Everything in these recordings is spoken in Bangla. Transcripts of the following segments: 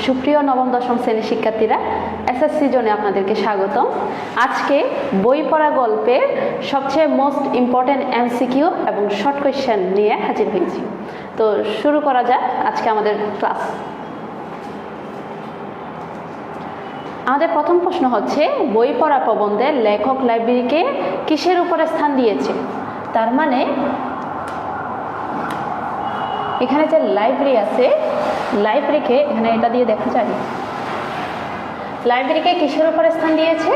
সুপ্রিয় নবম দশম শ্রেণীর শিক্ষার্থীরা, এসএসসি জোনে আপনাদেরকে স্বাগতম। আজকে বই পড়া গল্পের সবচেয়ে মোস্ট ইম্পর্টেন্ট এমসিকিউ এবং শর্ট কোয়েশ্চেন নিয়ে হাজির হয়েছি। তো শুরু করা যাক আজকে আমাদের ক্লাস। আমাদের প্রথম প্রশ্ন হচ্ছে, বই পড়া প্রবন্ধে লেখক লাইব্রেরিকে কিসের উপরে স্থান দিয়েছে? তার মানে এখানে যে লাইব্রেরি আছে, লাইব্রেরিকে এখানে এটা দিয়ে দেখা যায়, লাইব্রেরিকে কিসের উপরে স্থান দিয়েছে?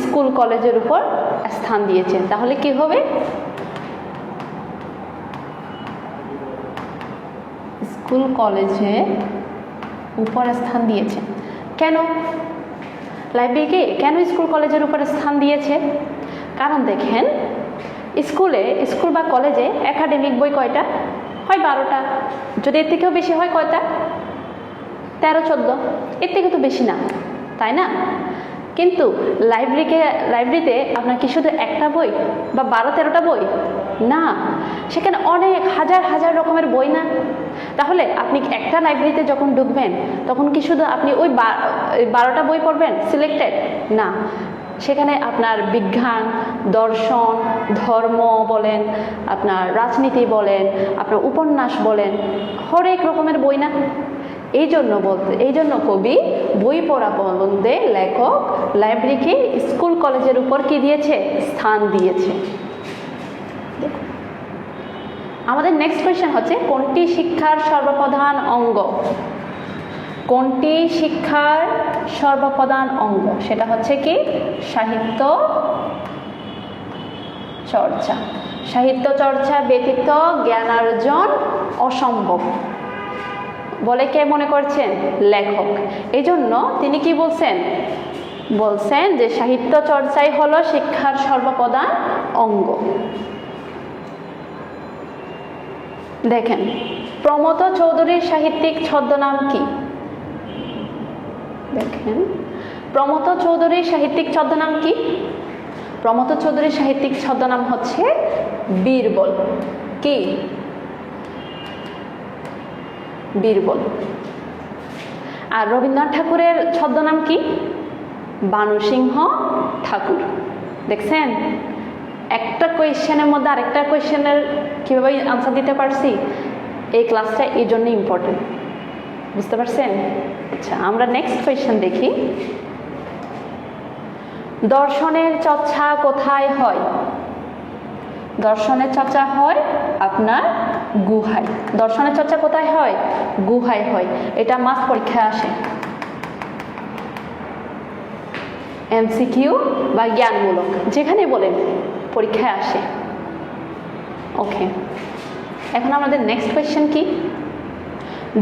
স্কুল কলেজের উপর স্থান দিয়েছে। তাহলে কি হবে? স্কুল কলেজে উপর স্থান দিয়েছে। কেন লাইব্রেরিকে কেন স্কুল কলেজের উপরে স্থান দিয়েছে? কারণ দেখেন, স্কুল বা কলেজে একাডেমিক বই কয়টা হয়? 12টা। যদি এর থেকেও বেশি হয় কয়টা? 13-14। এর থেকে তো বেশি না, তাই না? কিন্তু লাইব্রেরিতে আপনার কি শুধু একটা বই বা 12-13টা বই না, সেখানে অনেক হাজার রকমের বই না? তাহলে আপনি একটা লাইব্রেরিতে যখন ঢুকবেন তখন কি শুধু আপনি ওই 12টা বই পড়বেন সিলেক্টেড? না, সেখানে আপনার বিজ্ঞান, দর্শন, ধর্ম বলেন, আপনার রাজনীতি বলেন, আপনার উপন্যাস বলেন, হরেক রকমের বই না? এই জন্য কবি বই পড়া প্রবন্ধে লেখক লাইব্রেরিকে স্কুল কলেজের উপর কি দিয়েছে? স্থান দিয়েছে। আমাদের নেক্সট কোয়েশ্চেন হচ্ছে, কোনটি শিক্ষার সর্বপ্রধান অঙ্গ? কোনটি শিক্ষার সর্বপ্রধান অঙ্গ? সেটা হচ্ছে কি? সাহিত্য চর্চা। সাহিত্য চর্চা ব্যতীত জ্ঞানার্জন অসম্ভব বলে কে মনে করছেন? লেখক। এই জন্য তিনি কি বলছেন যে সাহিত্য চর্চাই হলো শিক্ষার সর্বপ্রধান অঙ্গ। দেখেন, প্রমথ চৌধুরীর সাহিত্যিক ছদ্মনাম কি? দেখেন, প্রমথ চৌধুরীর সাহিত্যিক ছদ্মনাম কি? প্রমথ চৌধুরীর সাহিত্যিক ছদ্মনাম হচ্ছে বীরবল। কি? বীরবল। আর রবীন্দ্রনাথ ঠাকুরের ছদ্মনাম কি? বানুসিংহ ঠাকুর। দেখছেন, একটা কোয়েশ্চেনের মধ্যে আরেকটা কোয়েশ্চেনের কিভাবে আনসার দিতে পারছি? এই ক্লাসটা এই জন্য ইম্পর্টেন্ট, বুঝতে পারছেন? আচ্ছা, আমরা নেক্সট কোয়েশ্চেন দেখি। দর্শনের চর্চা কোথায় হয়? দর্শনের চর্চা হয় আপনার গুহায়। দর্শনের চর্চা কোথায় হয়? গুহায় হয়। এটা মাস্ট পরীক্ষায় আসে, এমসিকিউ বা জ্ঞানমূলক যেখানে বলেন পরীক্ষায় আসে। ওকে, এখন আমাদের নেক্সট কোয়েশ্চেন কি?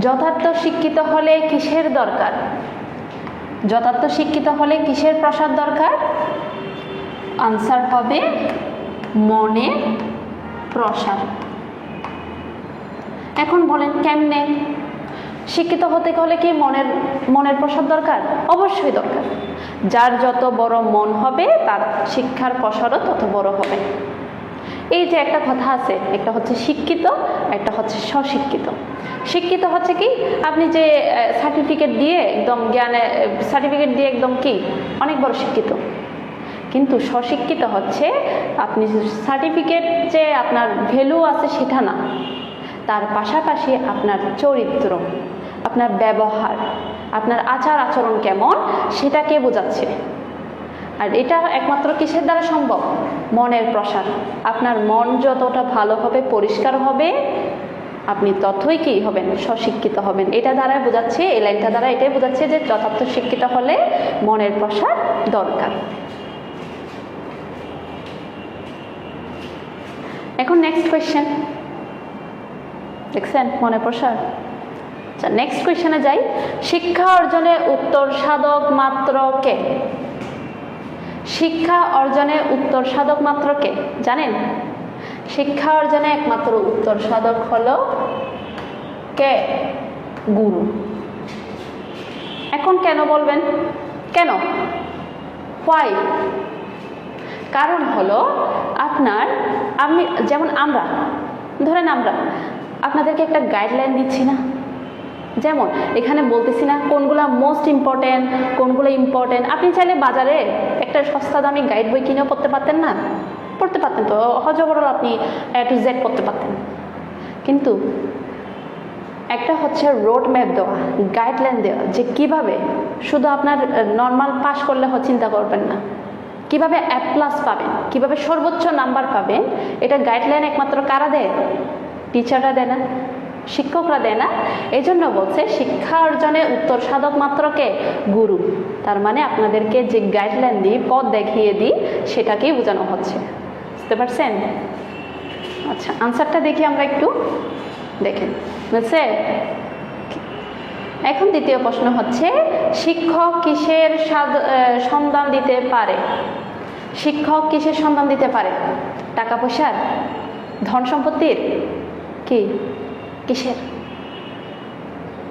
যথার্থ শিক্ষিত হলে কিসের দরকার? যথার্থ শিক্ষিত হলে কিসের প্রসার দরকার? আনসার হবে মনের প্রসার। এখন বলেন কেমনে? শিক্ষিত হতে হলে কি মনের প্রসার দরকার? অবশ্যই দরকার। যার যত বড় মন হবে তার শিক্ষার প্রসারও তত বড় হবে। এই যে একটা কথা আছে, একটা হচ্ছে শিক্ষিত, একটা হচ্ছে স্বশিক্ষিত। শিক্ষিত হচ্ছে কি? আপনি যে সার্টিফিকেট দিয়ে একদম কি অনেক বড় শিক্ষিত। কিন্তু স্বশিক্ষিত হচ্ছে আপনি সার্টিফিকেট যে আপনার ভ্যালু আছে সেটা না, তার পাশাপাশি আপনার চরিত্র, আপনার ব্যবহার, আপনার আচার আচরণ কেমন সেটাকে বোঝাচ্ছে। আর এটা একমাত্র কিসের দ্বারা সম্ভব? মনের প্রসার। আপনার মন যতটা ভালো হবে, পরিষ্কার হবে, আপনি ততই কি হবেন? স্বশিক্ষিত হবেন। এটা দ্বারা বোঝাচ্ছে, এই লাইনটা দ্বারা এটাই বোঝাচ্ছে যে যথার্থ শিক্ষিত হলে মনের প্রসার দরকার। এখন নেক্সট কোয়েশ্চেন দেখছেন, মনের প্রসার। আচ্ছা, নেক্সট কোয়েশ্চেনে যাই। শিক্ষা অর্জনে উত্তর সাধক মাত্র কে? শিক্ষা অর্জনে উত্তর সাধক মাত্র কে জানেন? শিক্ষা অর্জনে একমাত্র উত্তর সাধক হলো কে? গুরু। এখন কেন বলবেন? কেন? হোয়াই? কারণ হলো যেমন আমরা ধরেন, আমরা আপনাদেরকে একটা গাইডলাইন দিচ্ছি না? যেমন এখানে বলতেছি না কোনগুলা মোস্ট ইম্পর্টেন্ট, কোনগুলো ইম্পর্টেন্ট। আপনি চাইলে বাজারে একটা সস্তা দামি গাইড বই কিনেও পড়তে পারতেন না? পড়তে পারতেন তো, হজবরল আপনি A to Z পড়তে পারতেন। কিন্তু একটা হচ্ছে রোড ম্যাপ দেওয়া, গাইডলাইন দেওয়া, যে কিভাবে শুধু আপনার নর্মাল পাস করলে চিন্তা করবেন না, কিভাবে A+ পাবেন, কিভাবে সর্বোচ্চ নাম্বার পাবেন, এটা গাইডলাইন একমাত্র কারা দেয়? টিচাররা দেয় না, শিক্ষকরা দেয় না। এই জন্য বলছে শিক্ষা অর্জনে উত্তর সাধক মাত্র কে? গুরু। তার মানে আপনাদেরকে যে গাইডলাইন দিই, পথ দেখিয়ে দিই, সেটাকেই বোঝানো হচ্ছে। বুঝতে পারছেন? আচ্ছা, আনসারটা দেখি আমরা একটু, দেখেন বুঝছে। এখন দ্বিতীয় প্রশ্ন হচ্ছে শিক্ষক কিসের সন্ধান দিতে পারে? শিক্ষক কিসের সন্ধান দিতে পারে? টাকা পয়সার, ধন সম্পত্তির, কি কিসের?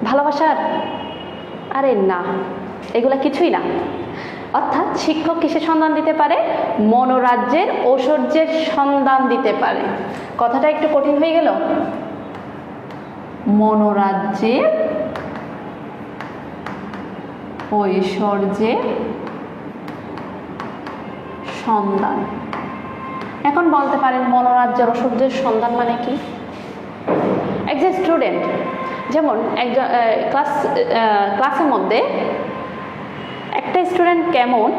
ভালোবাসার? আরে না, এগুলা কিছুই না। অর্থাৎ শিক্ষক কিসের সন্ধান দিতে পারে? মনোরাজ্যের ঐশ্বর্যের সন্ধান দিতে পারে। কথাটা একটু কঠিন হয়ে গেল। মনোরাজ্যের ঐশ্বর্যের সন্ধান। এখন বলতে পারেন মনোরাজ্যের ঐশ্বর্যের সন্ধান মানে কি? একজন স্টুডেন্ট, যেমন একজন ক্লাসের মধ্যে একটা স্টুডেন্ট কেমন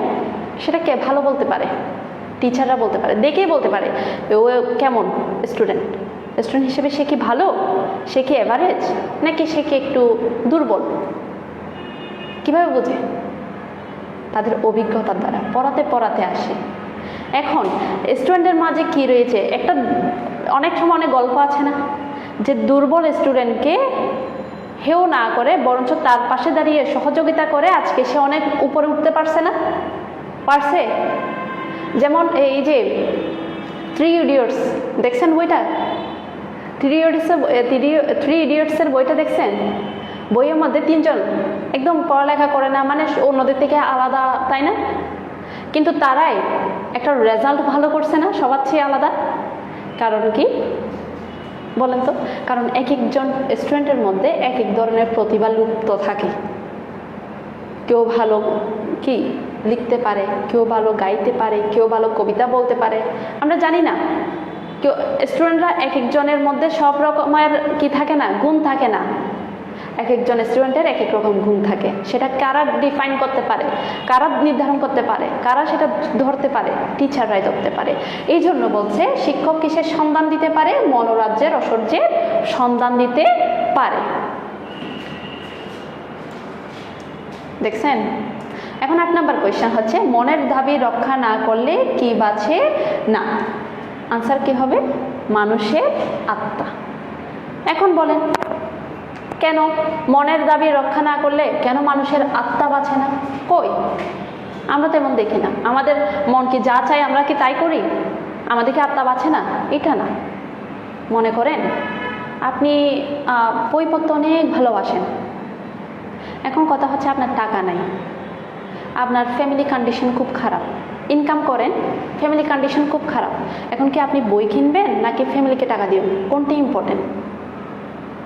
সেটা কে ভালো বলতে পারে? টিচাররা বলতে পারে, দেখেই বলতে পারে ও কেমন স্টুডেন্ট। স্টুডেন্ট হিসেবে সে কি ভালো, সে কি এভারেজ, নাকি সে কি একটু দুর্বল? কিভাবে বোঝে? তাদের অভিজ্ঞতার দ্বারা, পড়াতে পড়াতে আসে। এখন স্টুডেন্টের মাঝে কি রয়েছে? একটা অনেক সময় অনেক গল্প আছে না, যে দুর্বল স্টুডেন্টকে হেও না করে বরঞ্চ তার পাশে দাঁড়িয়ে সহযোগিতা করে আজকে সে অনেক উপরে উঠতে পারছে না? পারছে। যেমন এই যে 3 ইডিয়টস দেখছেন বইটা? 3 ইডিয়টসের বইটা দেখছেন? বইয়ের মধ্যে 3 জন একদম পড়ালেখা করে না, মানে অন্যদের থেকে আলাদা, তাই না? কিন্তু তারাই একটা রেজাল্ট ভালো করছে না, সবার চেয়ে আলাদা। কারণ কি বলেন তো? কারণ এক একজন স্টুডেন্টের মধ্যে এক এক ধরনের প্রতিভা লুপ্ত থাকে। কেউ ভালো কি লিখতে পারে, কেউ ভালো গাইতে পারে, কেউ ভালো কবিতা বলতে পারে, আমরা জানি না। কেউ স্টুডেন্টরা এক একজনের মধ্যে সব রকমের কি থাকে না, গুণ থাকে না। এক একজন স্টুডেন্টের এক এক রকম গুণ থাকে। সেটা কারা ডিফাইন করতে পারে, কারা নির্ধারণ করতে পারে, কারা সেটা ধরতে পারে? টিচাররাই ধরতে পারে। এই জন্য বলছে শিক্ষক কিসের সন্ধান দিতে পারে? মনোরাজ্যের ঐশ্বর্যের সন্ধান দিতে পারে। দেখছেন? এখন 8 নম্বর কোয়েশ্চেন হচ্ছে মনের দাবি রক্ষা না করলে কি বাঁচে না? আনসার কি হবে? মানুষের আত্মা। এখন বলেন কেন মনের দাবি রক্ষা না করলে কেন মানুষের আত্মা বাঁচে না? কই, আমরা তেমন দেখি না। আমাদের মন কি যা চাই আমরা কি তাই করি? আমাদের কি আত্মা বাঁচে না? এটা না। মনে করেন আপনি বই পড়তে অনেক ভালোবাসেন। এখন কথা হচ্ছে আপনার টাকা নাই, আপনার ফ্যামিলি কন্ডিশন খুব খারাপ, ইনকাম করেন, ফ্যামিলি কন্ডিশন খুব খারাপ। এখন কি আপনি বই কিনবেন নাকি ফ্যামিলিকে টাকা দিবেন? কোনটি ইম্পর্টেন্ট?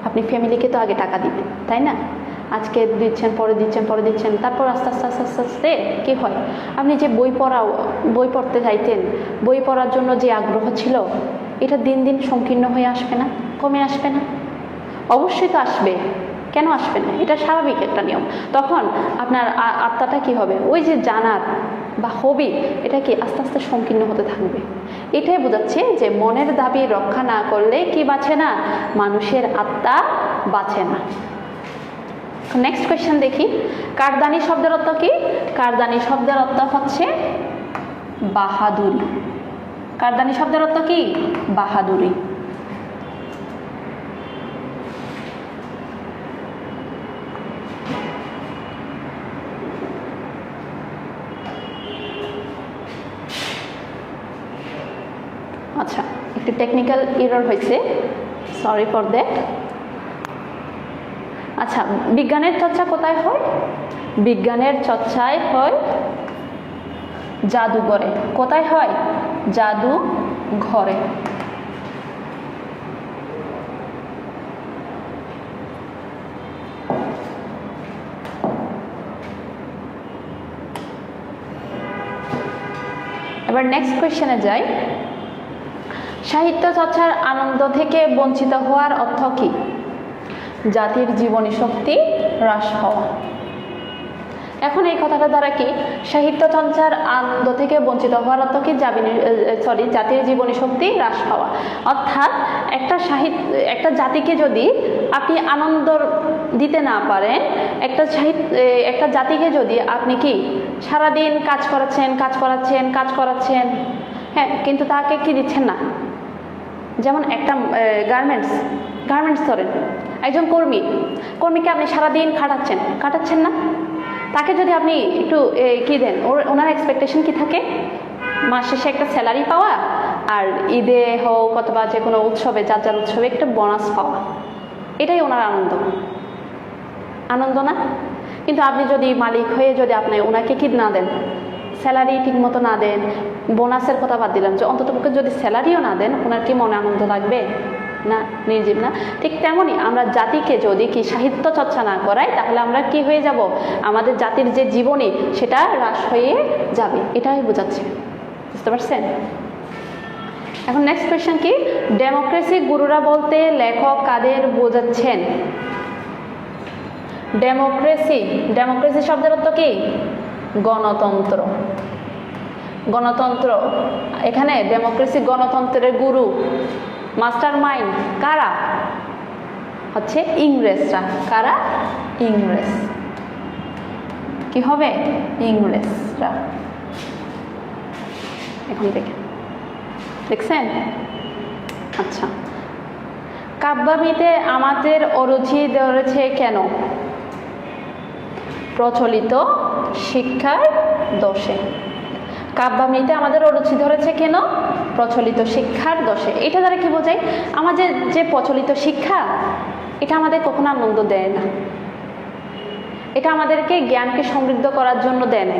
আপনি ফ্যামিলিকে তো আগে টাকা দিবেন, তাই না? আজকে দিচ্ছেন, পরে দিচ্ছেন, পরে দিচ্ছেন, তারপর আস্তে আস্তে আস্তে আস্তে আস্তে কী হয়? আপনি যে বই পড়তে চাইতেন, বই পড়ার জন্য যে আগ্রহ ছিল, এটা দিন দিন সংকীর্ণ হয়ে আসবে না? কমে আসবে না? অবশ্যই তো আসবে। কেন আসবে না? এটা স্বাভাবিক একটা নিয়ম। তখন আপনার আত্মাটা কি হবে? ওই যে জানার বা হবি, এটা কি আস্তে আস্তে সংকীর্ণ হতে থাকবে। এটাই বোঝাচ্ছে যে মনের দাবি রক্ষা না করলে কি বাঁচে না? মানুষের আত্মা বাঁচে না। নেক্সট কোয়েশ্চেন দেখি, কারদানি শব্দের অর্থ কি? কারদানি শব্দের অর্থ হচ্ছে বাহাদুরি। কারদানি শব্দের অর্থ কি? বাহাদুরি। আচ্ছা, একটু টেকনিক্যাল এরর হয়েছে, সরি ফর দ্যাট। আচ্ছা, বিজ্ঞানের চর্চা কোথায় হয়? বিজ্ঞানের চর্চায় হয় জাদুঘরে। কোথায় হয়? জাদুঘরে। এবার নেক্সট কোয়েশ্চেনে যাই। সাহিত্য চর্চার আনন্দ থেকে বঞ্চিত হওয়ার অর্থ কি? জাতির জীবনী শক্তি হ্রাস হওয়া। এখন এই কথাটা দ্বারা কি সাহিত্য চর্চার আনন্দ থেকে বঞ্চিত হওয়ার অর্থ কি? জাতির জীবনী শক্তি হ্রাস পাওয়া। অর্থাৎ একটা জাতিকে যদি আপনি আনন্দ দিতে না পারেন, একটা জাতিকে যদি আপনি কি সারাদিন কাজ করাচ্ছেন, হ্যাঁ, কিন্তু তাকে কি দিচ্ছেন না। যেমন একটা গার্মেন্টস ধরেন, একজন কর্মীকে আপনি সারাদিন কাটাচ্ছেন না, তাকে যদি আপনি একটু কি দেন, ওনার এক্সপেকটেশন কি থাকে? মাস শেষে একটা স্যালারি পাওয়া, আর ঈদে হোক অথবা যে কোনো উৎসবে, যার উৎসবে একটা বোনাস পাওয়া, এটাই ওনার আনন্দ না? কিন্তু আপনি যদি মালিক হয়ে যদি আপনি ওনাকে কি না দেন, স্যালারি ঠিক মতো না দেন, বোনাসের কথা বাদ দিলাম, যে অন্ততপক্ষে যদি স্যালারিও না দেন, ওনার কি মনে আনন্দ লাগবে? না, নির্জীব না। ঠিক তেমনই আমরা জাতিকে যদি কি সাহিত্য চর্চা না করাই, তাহলে আমরা কি হয়ে যাব? আমাদের জাতির যে জীবনী সেটা হ্রাস হয়ে যাবে, এটাই বোঝাচ্ছে। বুঝতে পারছেন? এখন নেক্সট কোয়েশ্চেন কি? ডেমোক্রেসি গুরুরা বলতে লেখক কাদের বোঝাচ্ছেন? ডেমোক্রেসি শব্দের অর্থ কি? গণতন্ত্র। এখানে ডেমোক্রেসি, গণতন্ত্রের গুরু, মাস্টার মাইন্ড কারা? হচ্ছে ইংরেজরা। কারা? ইংরেজ। কি হবে? ইংরেজরা। এখন দেখছেন? আচ্ছা, কাব্যামিতে আমাদের অরুচি ধরেছে কেন? প্রচলিত শিক্ষার দোষে। কাব্যামিতে আমাদের অরুচি ধরেছে কেন? প্রচলিত শিক্ষার দোষে। এটা দ্বারা কি বোঝায়? আমাদের যে প্রচলিত শিক্ষা, এটা আমাদের কখনো আনন্দ দেয় না। এটা আমাদেরকে জ্ঞানকে সমৃদ্ধ করার জন্য দেয় না।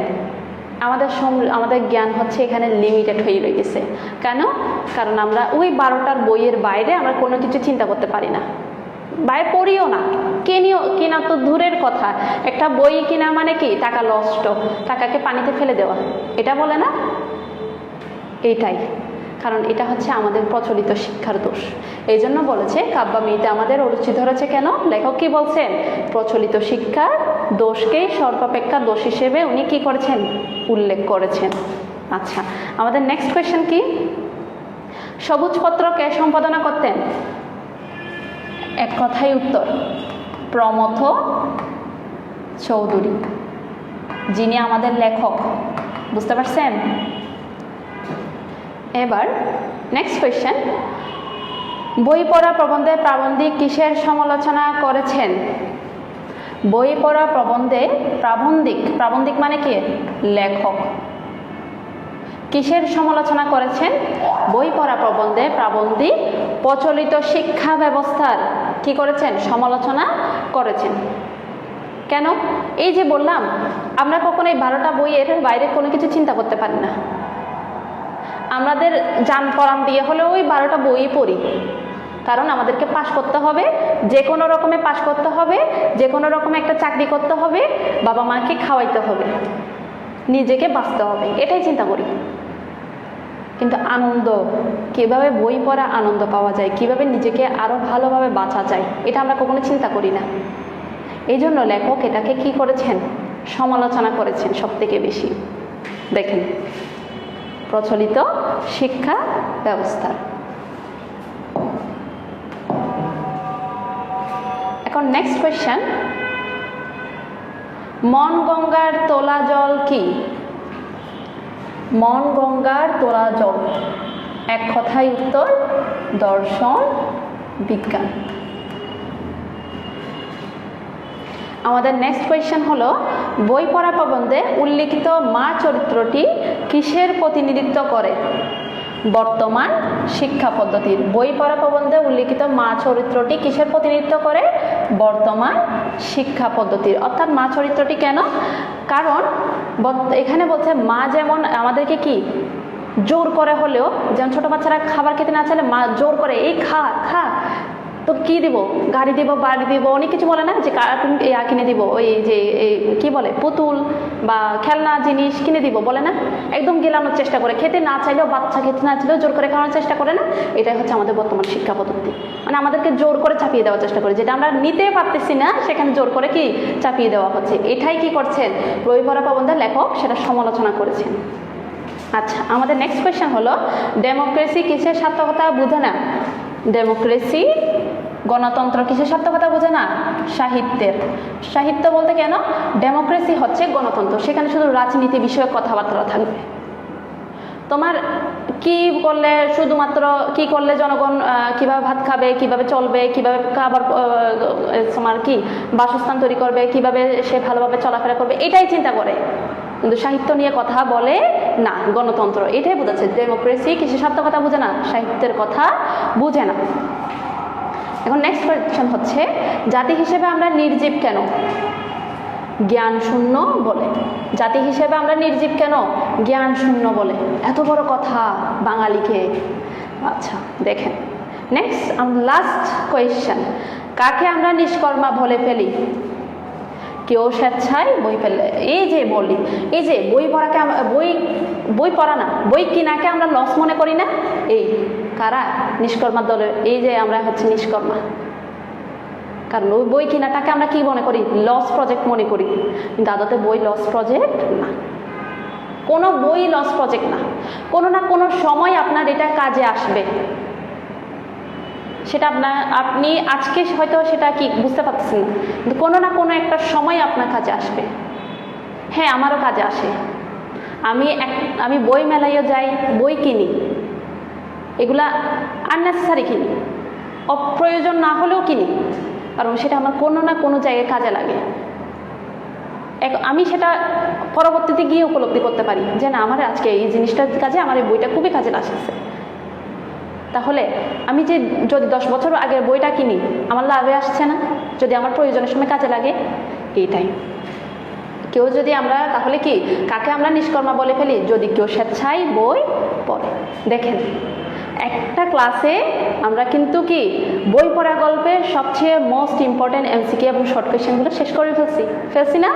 আমাদের জ্ঞান হচ্ছে এখানে লিমিটেড হয়ে রয়ে গেছে। কেন? কারণ আমরা ওই 12টার বইয়ের বাইরে আমরা কোনো কিছু চিন্তা করতে পারি না, বাইরে পড়িও না, কিনা তো দূরের কথা। একটা বই কিনা মানে কি? টাকা নষ্ট, টাকাকে পানিতে ফেলে দেওয়া, এটা বলে না? এইটাই কারণ, এটা হচ্ছে আমাদের প্রচলিত শিক্ষার দোষ। এই জন্য বলেছে কাব্যামিতে আমাদের অরুচি ধরেছে কেন? লেখক কি বলছেন? প্রচলিত শিক্ষার দোষকেই সর্বাপেক্ষা দোষ হিসেবে উনি কি করেছেন? উল্লেখ করেছেন। আচ্ছা, আমাদের নেক্সট কোয়েশ্চেন কি? সবুজপত্র কে সম্পাদনা করতেন? এক কথাই উত্তর, প্রমথ চৌধুরী, যিনি আমাদের লেখক। বুঝতে পারছেন? এবার নেক্সট কোয়েশ্চেন, বই পড়া প্রবন্ধে প্রাবন্ধিক কিসের সমালোচনা করেছেন? বই পড়া প্রবন্ধে প্রাবন্ধিক মানে কি? লেখক। কিসের সমালোচনা করেছেন? বই পড়া প্রবন্ধে প্রাবন্ধিক প্রচলিত শিক্ষা ব্যবস্থার কি করেছেন? সমালোচনা করেছেন। কেন? এই যে বললাম, আমরা কখনো এই 12টা বইয়ের বাইরে কোনো কিছু চিন্তা করতে পারি না। আমাদের জান পরাণ দিয়ে হলেও ওই 12টা বই পড়ি, কারণ আমাদেরকে পাশ করতে হবে, যে কোনো রকমে পাশ করতে হবে, যে কোনো রকমে একটা চাকরি করতে হবে, বাবা মাকে খাওয়াইতে হবে, নিজেকে বাঁচতে হবে, এটাই চিন্তা করি। কিন্তু আনন্দ, কিভাবে বই পড়া আনন্দ পাওয়া যায়, কিভাবে নিজেকে আরো ভালোভাবে বাঁচা যায়, এটা আমরা কখনো চিন্তা করি না। এই জন্য লেখক এটাকে কি করেছেন? সমালোচনা করেছেন সব থেকে বেশি। দেখেন, প্রচলিত শিক্ষা ব্যবস্থা। এখন নেক্সট কোয়েশ্চেন, মন গঙ্গার তোলা জল কি? মন গঙ্গার তোলা জল, এক কথাই উত্তর, দর্শন বিজ্ঞান। আমাদের নেক্সট কোয়েশ্চেন হলো, বই পড়া প্রবন্ধে উল্লিখিত মা চরিত্রটি কিসের প্রতিনিধিত্ব করে? বর্তমান শিক্ষা পদ্ধতির। বই পড়া প্রবন্ধে উল্লিখিত মা চরিত্রটি কিসের প্রতিনিধিত্ব করে? বর্তমান শিক্ষা পদ্ধতির। অর্থাৎ মা চরিত্রটি কেন? কারণ এখানে বলছে মা যেমন আমাদেরকে কি জোর করে হলেও, যেমন ছোট বাচ্চারা খাবার খেতে না চাইলে মা জোর করে, এই খা খা, তো কি দিব, গাড়ি দিব, বাড়ি দিব, অনেক কিছু বলে না, যে কার্টুন কিনে দিব, ওই যে কি বলে পুতুল বা খেলনা জিনিস কিনে দিব বলে না, একদম গেলানোর চেষ্টা করে, খেতে না চাইলেও বাচ্চা খেতে না চাইলেও জোর করে খাওয়ানোর চেষ্টা করে না। এটাই হচ্ছে আমাদের বর্তমান শিক্ষা পদ্ধতি, মানে আমাদেরকে জোর করে চাপিয়ে দেওয়ার চেষ্টা করে, যেটা আমরা নিতে পারতেছি না সেখানে জোর করে কি চাপিয়ে দেওয়া হচ্ছে। এটাই কি করছেন বই পড়া প্রবন্ধের লেখক সেটা সমালোচনা করেছেন। আচ্ছা, আমাদের নেক্সট কোয়েশ্চেন হলো ডেমোক্রেসি কিসের সার্থকতা বোঝে না? ডেমোক্রেসি গণতন্ত্র কিসের সার্থকতা বোঝে না? সাহিত্যের। সাহিত্য বলতে কেন? ডেমোক্রেসি হচ্ছে গণতন্ত্র, সেখানে শুধু রাজনীতি বিষয়ক কথাবার্তা থাকবে। তোমার কি করলে, শুধুমাত্র কি করলে জনগণ কিভাবে ভাত খাবে, কিভাবে চলবে, কিভাবে খাবার তোমার কি বাসস্থান তৈরি করবে, কিভাবে সে ভালোভাবে চলাফেরা করবে, এটাই চিন্তা করে, কিন্তু সাহিত্য নিয়ে কথা বলে না। গণতন্ত্র এটাই বোঝাচ্ছে, ডেমোক্রেসি কিসের সার্থকতা বোঝে না? সাহিত্যের কথা বুঝে না। এখন নেক্সট কোয়েশ্চেন হচ্ছে জাতি হিসেবে আমরা নির্জীব কেন? জ্ঞান শূন্য বলে। জাতি হিসেবে আমরা নির্জীব কেন? জ্ঞান শূন্য বলে। এত বড় কথা বাঙালিকে। আচ্ছা দেখেন নেক্সট, লাস্ট কোয়েশ্চেন, কাকে আমরা নিষ্কর্মা বলে ফেলি? কেউ স্বেচ্ছায় বই ফেলে। এই যে বলি, এই যে বই পড়াকে বই পড়া না, বই কিনাকে আমরা লস মনে করি না, এই কারা? নিষ্কর্মা দলের, এই যে আমরা হচ্ছে নিষ্কর্মা। কারণ ওই বই কিনাটাকে আমরা কি মনে করি? লস প্রজেক্ট মনে করি, কিন্তু আদতে বই লস প্রজেক্ট না, কোনো বই লস প্রজেক্ট না। কোনো না কোনো সময় আপনার এটা কাজে আসবে, সেটা আপনি আজকে হয়তো সেটা কি বুঝতে পারতেছেন না, কিন্তু কোনো না কোনো একটা সময় আপনার কাজে আসবে। হ্যাঁ, আমারও কাজে আসে। আমি বই মেলাইও যাই, বই কিনি, এগুলা আননেসেসারি কিনি, অপ্রয়োজন না হলেও কিনি, কারণ সেটা আমার কোনো না কোনো জায়গায় কাজে লাগে। আমি সেটা পরবর্তীতে গিয়ে উপলব্ধি করতে পারি যে না, আমার আজকে এই জিনিসটার কাজে আমার এই বইটা খুবই কাজে লাগছে। তাহলে আমি যে যদি 10 বছর আগের বইটা কিনি, আমার লাভে আসছে না যদি আমার প্রয়োজনের সময় কাজে লাগে? এইটাই। কেউ যদি আমরা, তাহলে কি কাকে আমরা নিষ্কর্মা বলে ফেলি? যদি কেউ স্বেচ্ছায় বই পড়ে। দেখেন একটা ক্লাসে আমরা কিন্তু কি বই পড়া গল্পের সবচেয়ে মোস্ট ইম্পর্টেন্ট এমসিকিউ এবং শর্ট কোয়েশ্চেনগুলো শেষ করে ফেলছি না?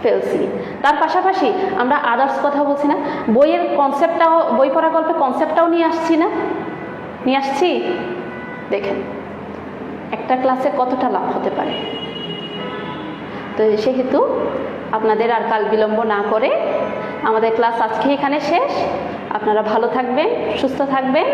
ফেলছি। তার পাশাপাশি আমরা আদার্স কথা বলছি না, বইয়ের কনসেপ্টটাও, বই পড়া গল্পের কনসেপ্টটাও নিয়ে আসছি না? নিয়ে আসছি। দেখেন একটা ক্লাসে কতটা লাভ হতে পারে। তো সেহেতু আপনাদের আর কাল বিলম্ব না করে আমাদের ক্লাস আজকে এখানে শেষ। আপনারা ভালো থাকবেন, সুস্থ থাকবেন।